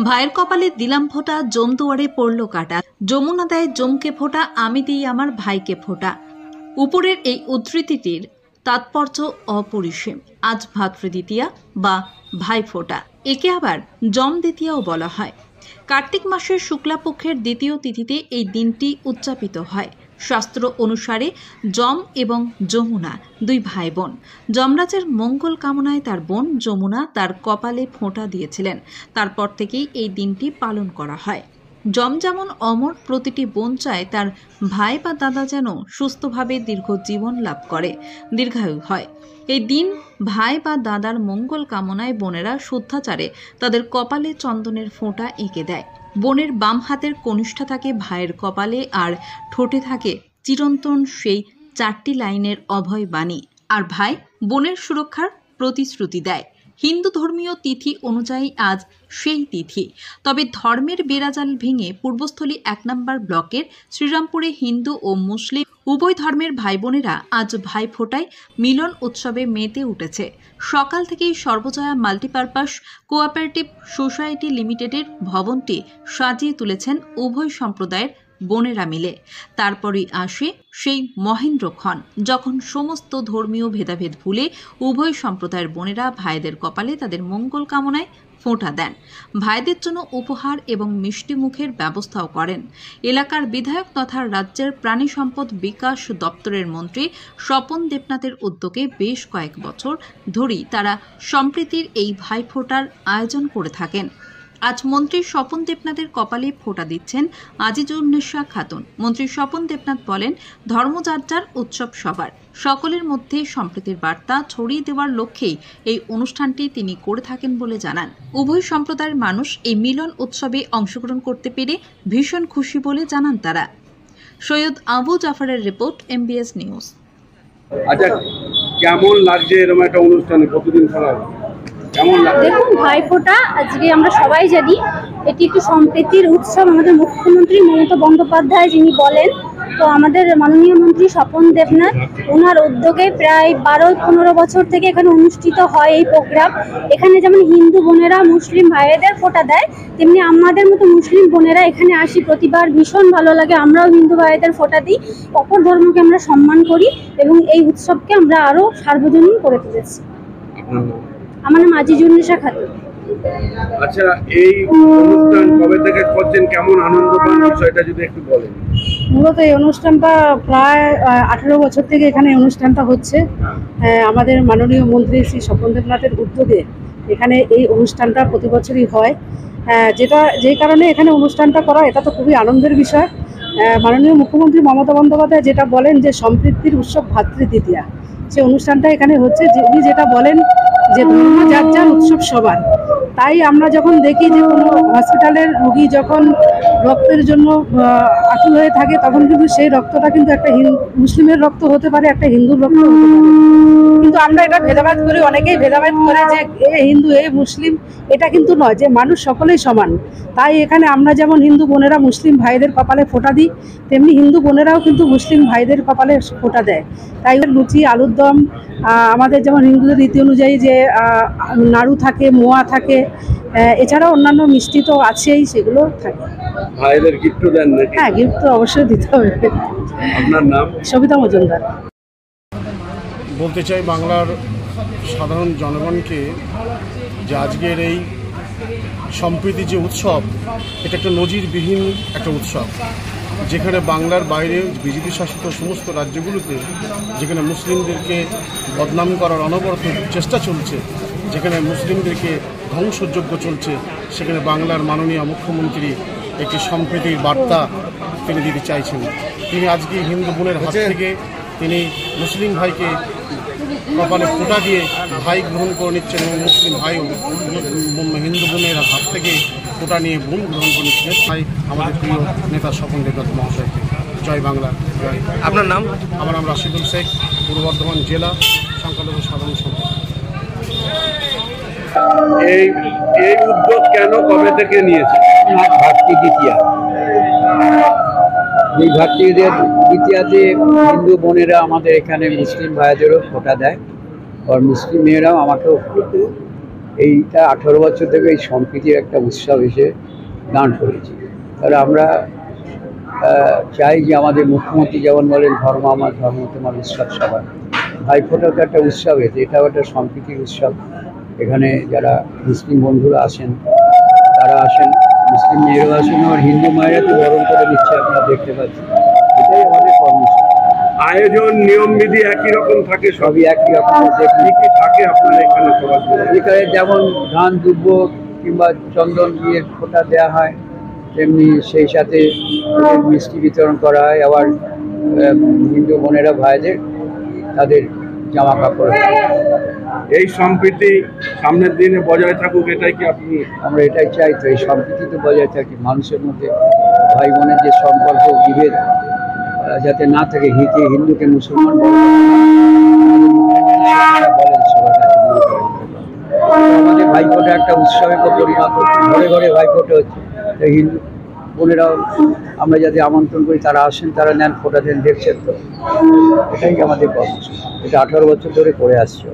ভাইয়ের কপালে দিলাম ফোঁটা, জম দুয়ারে পড়ল কাটা। যমুনা দেয় জমকে ফোঁটা, আমি দিই আমার ভাইকে ফোঁটা। উপরের এই উদ্ধৃতিটির তাৎপর্য অপরিসীম। আজ ভাতৃদ্বিতীয়া বা ভাইফোঁটা, একে আবার যম দ্বিতীয়াও বলা হয়। কার্তিক মাসের শুক্লাপক্ষের দ্বিতীয় তিথিতে এই দিনটি উদযাপিত হয়। শাস্ত্র অনুসারে যম এবং যমুনা দুই ভাই বোন। যমরাজের মঙ্গল কামনায় তার বোন যমুনা তার কপালে ফোঁটা দিয়েছিলেন। তারপর থেকেই এই দিনটি পালন করা হয়। যম যেমন অমর, প্রতিটি বোন চায় তার ভাই বা দাদা যেন সুস্থভাবে দীর্ঘ জীবন লাভ করে, দীর্ঘায়ু হয়। এই দিন ভাই বা দাদার মঙ্গল কামনায় বোনেরা শুদ্ধাচারে তাদের কপালে চন্দনের ফোঁটা এঁকে দেয়। বোনের বাম হাতের কনিষ্ঠা থাকে ভাইয়ের কপালে, আর ঠোঁটে থাকে চিরন্তন সেই 4টি লাইনের অভয় বাণী। আর ভাই বোনের সুরক্ষার প্রতিশ্রুতি দেয়। হিন্দু ধর্মীয় তিথি অনুযায়ী আজ সেই তিথি। তবে ধর্মের বেড়াজাল ভেঙে পূর্বস্থলী 1 নম্বর ব্লকের শ্রীরামপুরে হিন্দু ও মুসলিম উভয় ধর্মের ভাই বোনেরা আজ ভাইফোঁটায় মিলন উৎসবে মেতে উঠেছে। সকাল থেকেই সর্বজয়া মাল্টিপারপাস কোঅপারেটিভ সোসাইটি লিমিটেডের ভবনটি সাজিয়ে তুলেছেন উভয় সম্প্রদায়ের বোনেরা মিলে। তারপরেই আসে সেই মহেন্দ্রক্ষণ, যখন সমস্ত ধর্মীয় ভেদাভেদ ভুলে উভয় সম্প্রদায়ের বোনেরা ভাইদের কপালে তাদের মঙ্গল কামনায় ফোঁটা দেন। ভাইদের জন্য উপহার এবং মিষ্টি মুখের ব্যবস্থাও করেন। এলাকার বিধায়ক তথা রাজ্যের প্রাণী সম্পদ বিকাশ দপ্তরের মন্ত্রী স্বপন দেবনাথের উদ্যোগে বেশ কয়েক বছর ধরেই তারা সম্প্রীতির এই ভাইফোঁটার আয়োজন করে থাকেন। আজ মন্ত্রী স্বপন দেবনাথের কপালে ফোঁটা দিচ্ছেন আজিজুন্নেসা খাতুন। মন্ত্রী স্বপন দেবনাথ বলেন, ধর্মযাত্রার উৎসব সবার, সকলের মধ্যে সম্প্রীতির বার্তা ছড়িয়ে দেওয়ার লক্ষ্যেই এই অনুষ্ঠানটি তিনি করে থাকেন বলে জানান। উভয় সম্প্রদায়ের মানুষ এই মিলন উৎসবে অংশগ্রহণ করতে পেরে ভীষণ খুশি বলে জানান তারা। সৈয়দ আবু জাফরের রিপোর্ট, MBS নিউজ। আচ্ছা, কেমন লাগছে এরকম একটা অনুষ্ঠানে কতদিন খেলা হবে? দেখুন, ভাইফোঁটা আজকে আমরা সবাই জানি এটি একটি সম্প্রীতির উৎসব। আমাদের মুখ্যমন্ত্রী মমতা বন্দ্যোপাধ্যায় যিনি বলেন, তো আমাদের মাননীয় মন্ত্রী স্বপন দেবনাথ ওনার উদ্যোগে প্রায় 12-15 বছর থেকে এখানে অনুষ্ঠিত হয় এই প্রোগ্রাম। এখানে যেমন হিন্দু বোনেরা মুসলিম ভাইদের ফোঁটা দেয়, তেমনি আমাদের মতো মুসলিম বোনেরা এখানে আসি প্রতিবার। ভীষণ ভালো লাগে, আমরাও হিন্দু ভাইদের ফোঁটা দিই, অপর ধর্মকে আমরা সম্মান করি এবং এই উৎসবকে আমরা আরও সার্বজনীন করে তুলেছি। আমার নাম আজিজুন্নেসা খাতুন। আচ্ছা, এই অনুষ্ঠান কবে থেকে করছেন, কেমন আনন্দ পান, বিষয়টা যদি একটু বলেন। মূলত এই অনুষ্ঠানটা প্রায় 18 বছর থেকে এখানে অনুষ্ঠানটা হচ্ছে। আমাদের মাননীয় মন্ত্রী শ্রী স্বপন দেবনাথের উদ্যোগে এখানে এই অনুষ্ঠানটা প্রতি বছরই হয়। যেই কারণে এখানে অনুষ্ঠানটা করা, এটা তো খুবই আনন্দের বিষয়। মাননীয় মুখ্যমন্ত্রী মমতা বন্দ্যোপাধ্যায় যেটা বলেন যে সম্প্রীতির উৎসব ভাতৃদ্বিতীয়া, সে অনুষ্ঠানটা এখানে হচ্ছে। উনি যেটা বলেন যে ধর্মযাত্রার উৎসব সবার, তাই আমরা যখন দেখি যে কোনো হসপিটালের রোগী যখন রক্তের জন্য আকুল হয়ে থাকে, তখন কিন্তু সেই রক্তটা কিন্তু একটা মুসলিমের রক্ত হতে পারে, একটা হিন্দুর রক্ত হতে পারে, কিন্তু আমরা এটা ভেদাভেদ করি। অনেকেই ভেদাভেদ করে যে এ হিন্দু এ মুসলিম, এটা কিন্তু নয়, যে মানুষ সকলেই সমান। তাই এখানে আমরা যেমন হিন্দু বোনেরা মুসলিম ভাইদের কপালে ফোঁটা দিই, তেমনি হিন্দু বোনেরাও কিন্তু মুসলিম ভাইদের কপালে ফোঁটা দেয়। তাই লুচি, আলুর দম, আমাদের যেমন হিন্দুদের রীতি অনুযায়ী যে নাড়ু থাকে, মোয়া থাকে, এছাড়াও অন্যান্য মিষ্টি তো আছেই, সেগুলো থাকে। ভাইদের গিফট দেন নাকি? হ্যাঁ, গিফট তো অবশ্যই দিতে হবে। আপনার নাম? সবিতা মজুমদার। বলতে চাই বাংলার সাধারণ জনগণকে যে আজকের এই সম্প্রীতি যে উৎসব, এটা একটা নজিরবিহীন একটা উৎসব, যেখানে বাংলার বাইরে বিজেপি শাসিত সমস্ত রাজ্যগুলোতে যেখানে মুসলিমদেরকে বদনাম করার অনবরত চেষ্টা চলছে, যেখানে মুসলিমদেরকে ধ্বংসযজ্ঞ চলছে, সেখানে বাংলার মাননীয় মুখ্যমন্ত্রী একটি সম্প্রীতির বার্তা তিনি দিতে চাইছেন। তিনি আজকে হিন্দু বোনের হাত থেকে তিনি মুসলিম ভাইকে কপালে ফোঁটা দিয়ে ভাই গ্রহণ করে নিচ্ছেন এবং মুসলিম ভাইও হিন্দু বোনের হাত থেকে ফোঁটা নিয়ে বোন গ্রহণ করে নিচ্ছেন। তাই আমাদের প্রিয় নেতা স্বপন দেবনাথ মহাশয়কে জয় বাংলা, জয়। আপনার নাম? আমার নাম রাশিদুল শেখ, পূর্ব বর্ধমান জেলা সংখ্যালঘু সাধারণ সম্পাদক। এই উদ্যোগ কেন, কবে থেকে নিয়েছে? ভাতৃদ্বিতীয়া, এই ভাতৃদ্বিতীয়াতে হিন্দু বোনেরা আমাদের এখানে মুসলিম ভাইদেরও ফোঁটা দেয়, আর মুসলিম মেয়েরাও আমাকেও ফোঁটা দেয়। এইটা 18 বছর থেকে এই সম্প্রীতির একটা উৎসব এসে দান করেছি। তাহলে আমরা চাই যে আমাদের মুখ্যমন্ত্রী যেমন বলেন ধর্ম আমার ধর্ম তোমার উৎসব সবার, ভাইফোঁটাও তো একটা উৎসব, এটাও একটা সম্প্রীতির উৎসব। এখানে যারা মুসলিম বন্ধুরা আসেন তারা আসেন, মুসলিম মেয়েরাও আসেন, আর হিন্দু মায়েরা তো বরণ করে দিচ্ছে, আপনারা দেখতে পাচ্ছেন। এটাই আমাদের কর্মসূচি। আয়োজন নিয়ম বিধি একই রকম থাকে, সবই একই রকম কি থাকে আপনার এখানে সবার? এখানে যেমন ধান দুব্ব কিংবা চন্দন দিয়ে ফোঁটা দেওয়া হয়, তেমনি সেই সাথে মিষ্টি বিতরণ করা হয়। আবার হিন্দু বোনেরা ভাইদের তাদের জামা কাপড়, এই সম্প্রীতি সামনের দিনে বজায় থাকুক, এটাই কি আপনি? আমরা এটাই চাই। তো এই সম্প্রীতি তো বজায় থাকে, মানুষের মধ্যে ভাই বোনের যে সম্পর্ক বিভেদ যাতে না থাকে, হিন্দুকে মুসলমান বলেন সবার কাছে। আমাদের ভাইফোঁটা একটা উৎসবে পরিণত, ঘরে ঘরে ভাইফোঁটা হচ্ছে। তাই হিন্দু বোনেরাও আমরা যাতে আমন্ত্রণ করি তারা আসেন, তারা নেন, ফোঁটা দেন, দেখছেন তো। এটাই আমাদের কর্মসূচি, এটা 18 বছর ধরে করে আসছে।